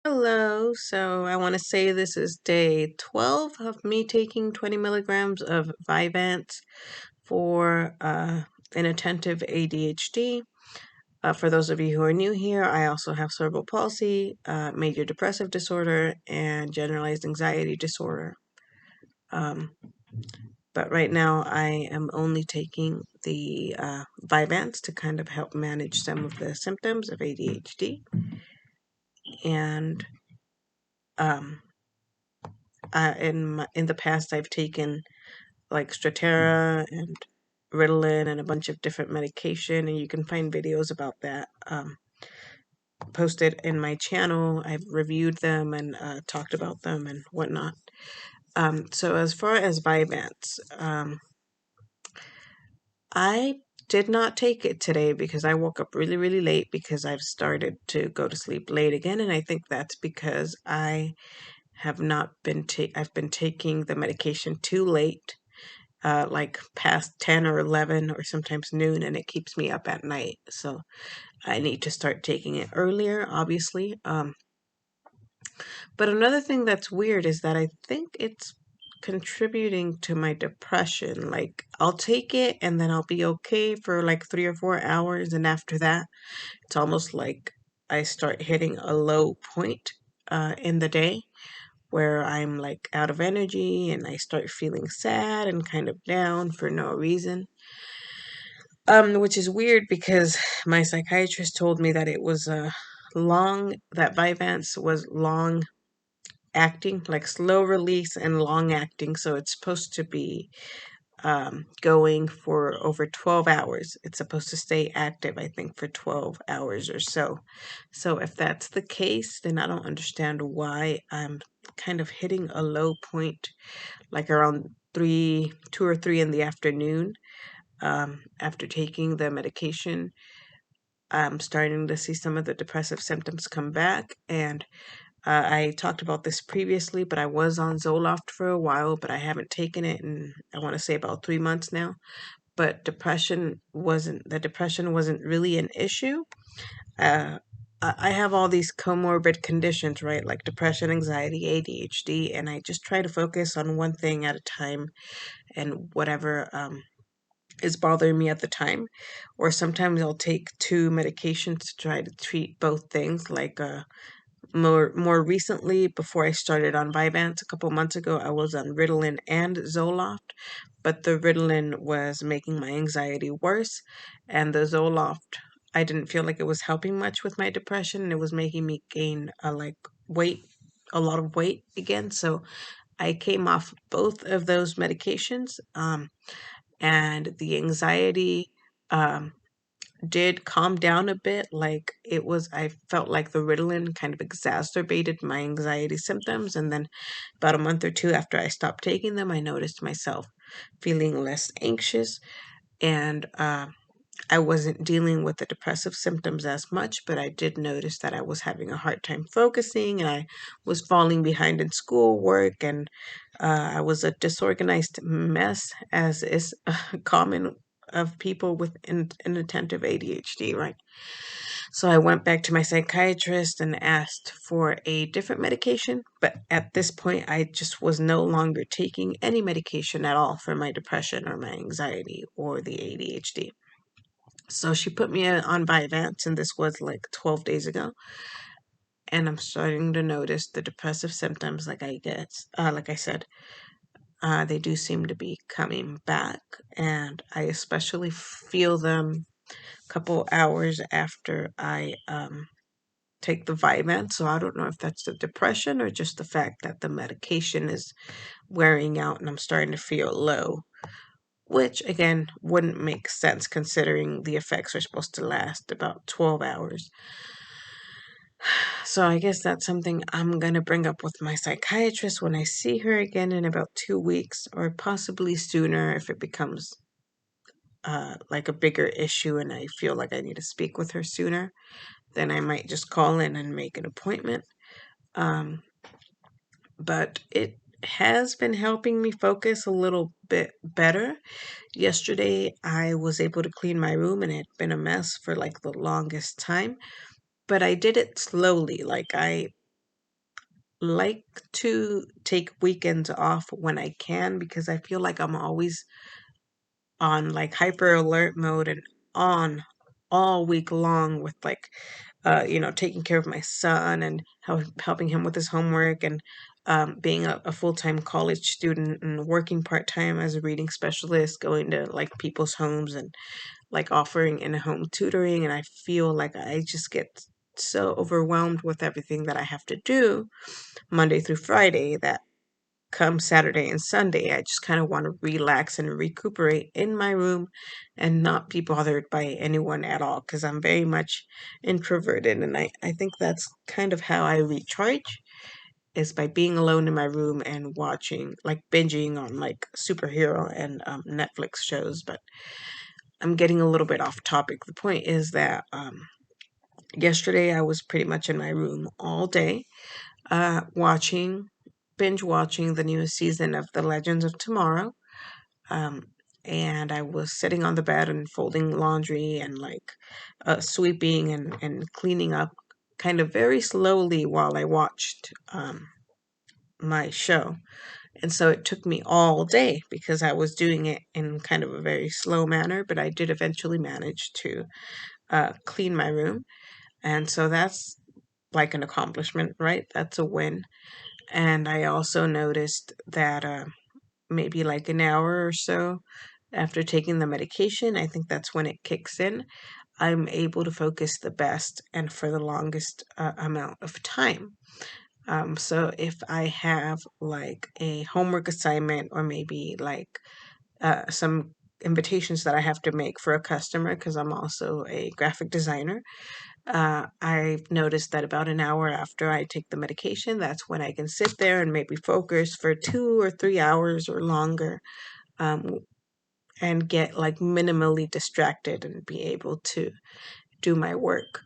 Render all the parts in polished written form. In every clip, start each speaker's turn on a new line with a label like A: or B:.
A: Hello. So I want to say this is day 12 of me taking 20 milligrams of Vyvanse for inattentive ADHD. For those of you who are new here, I also have cerebral palsy, major depressive disorder, and generalized anxiety disorder. Um, but right now I am only taking the Vyvanse to kind of help manage some of the symptoms of ADHD. And um, in the past, I've taken like Strattera and Ritalin and a bunch of different medication, and you can find videos about that posted in my channel. I've reviewed them and talked about them and whatnot. So as far as Vyvanse, I did not take it today because I woke up really, really late because I've started to go to sleep late again, and I think that's because I have not been I've been taking the medication too late, like past 10 or 11 or sometimes noon, and it keeps me up at night. So I need to start taking it earlier, obviously. But another thing that's weird is that I think it's contributing to my depression. Like, I'll take it and then I'll be okay for like 3 or 4 hours. And after that, it's almost like I start hitting a low point in the day where I'm like out of energy and I start feeling sad and kind of down for no reason. Which is weird because my psychiatrist told me that it was that Vyvanse was long acting, like slow release and long acting. So it's supposed to be going for over 12 hours. It's supposed to stay active, I think, for 12 hours or so. So if that's the case, then I don't understand why I'm kind of hitting a low point, like around 2 or 3 in the afternoon. After taking the medication, I'm starting to see some of the depressive symptoms come back. And I talked about this previously, but I was on Zoloft for a while, but I haven't taken it in, I want to say, about 3 months now. But the depression wasn't really an issue. Uh, I have all these comorbid conditions, right? Like depression, anxiety, ADHD, and I just try to focus on one thing at a time and whatever is bothering me at the time. Or sometimes I'll take two medications to try to treat both things. Like more recently, before I started on Vyvanse a couple months ago, I was on Ritalin and Zoloft, but the Ritalin was making my anxiety worse, and the Zoloft, I didn't feel like it was helping much with my depression, and it was making me gain weight, a lot of weight again. So I came off both of those medications, and the anxiety um, did calm down a bit. Like I felt like the Ritalin kind of exacerbated my anxiety symptoms. And then about a month or two after I stopped taking them, I noticed myself feeling less anxious. And I wasn't dealing with the depressive symptoms as much, but I did notice that I was having a hard time focusing and I was falling behind in schoolwork, and I was a disorganized mess, as is common of people with inattentive ADHD, right? So I went back to my psychiatrist and asked for a different medication, but at this point, I just was no longer taking any medication at all for my depression or my anxiety or the ADHD. So she put me on Vyvanse, and this was like 12 days ago. And I'm starting to notice the depressive symptoms, like I said, they do seem to be coming back. And I especially feel them a couple hours after I take the Vyvanse. So I don't know if that's the depression or just the fact that the medication is wearing out and I'm starting to feel low, which again wouldn't make sense considering the effects are supposed to last about 12 hours. So I guess that's something I'm going to bring up with my psychiatrist when I see her again in about 2 weeks, or possibly sooner if it becomes like a bigger issue and I feel like I need to speak with her sooner. Then I might just call in and make an appointment. Um, but it has been helping me focus a little bit better. Yesterday, I was able to clean my room and it had been a mess for like the longest time, but I did it slowly. Like like to take weekends off when I can because I feel like I'm always on like hyper alert mode and on all week long with like taking care of my son and helping him with his homework and being a full-time college student and working part-time as a reading specialist, going to like people's homes and like offering in-home tutoring. And I feel like I just get so overwhelmed with everything that I have to do Monday through Friday that come Saturday and Sunday, I just kind of want to relax and recuperate in my room and not be bothered by anyone at all because I'm very much introverted. And I think that's kind of how I recharge is by being alone in my room and watching, like binging on like superhero and Netflix shows. But I'm getting a little bit off topic. The point is that yesterday I was pretty much in my room all day watching, binge watching the newest season of The Legends of Tomorrow. Um, and I was sitting on the bed and folding laundry and like sweeping and cleaning up kind of very slowly while I watched my show. And so it took me all day because I was doing it in kind of a very slow manner, but I did eventually manage to clean my room. And so that's like an accomplishment, right? That's a win. And I also noticed that maybe like an hour or so after taking the medication, I think that's when it kicks in. I'm able to focus the best and for the longest amount of time. So if I have like a homework assignment or maybe like some invitations that I have to make for a customer, because I'm also a graphic designer, I've noticed that about an hour after I take the medication, that's when I can sit there and maybe focus for 2 or 3 hours or longer, um, and get like minimally distracted and be able to do my work.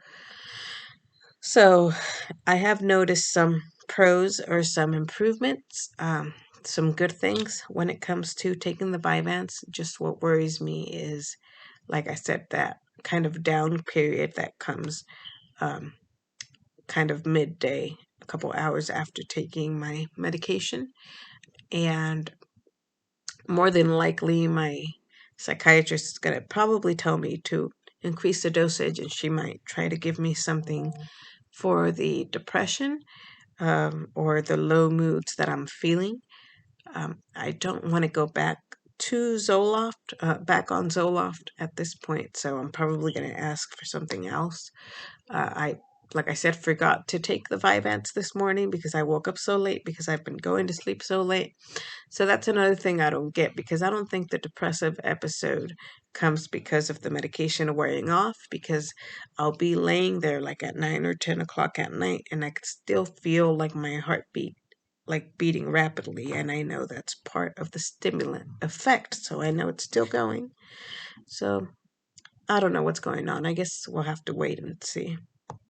A: So I have noticed some pros or some improvements, some good things when it comes to taking the Vyvanse. Just what worries me is, like I said, that kind of down period that comes um, kind of midday, a couple hours after taking my medication. And more than likely, my psychiatrist is going to probably tell me to increase the dosage, and she might try to give me something for the depression or the low moods that I'm feeling. I don't want to go back to Zoloft, back on Zoloft at this point, so I'm probably going to ask for something else. I, like I said, forgot to take the Vyvanse this morning because I woke up so late because I've been going to sleep so late. So that's another thing I don't get because I don't think the depressive episode comes because of the medication wearing off, because I'll be laying there like at 9 or 10 o'clock at night and I could still feel like my heartbeat like beating rapidly, and I know that's part of the stimulant effect, so I know it's still going. So I don't know what's going on. I guess we'll have to wait and see.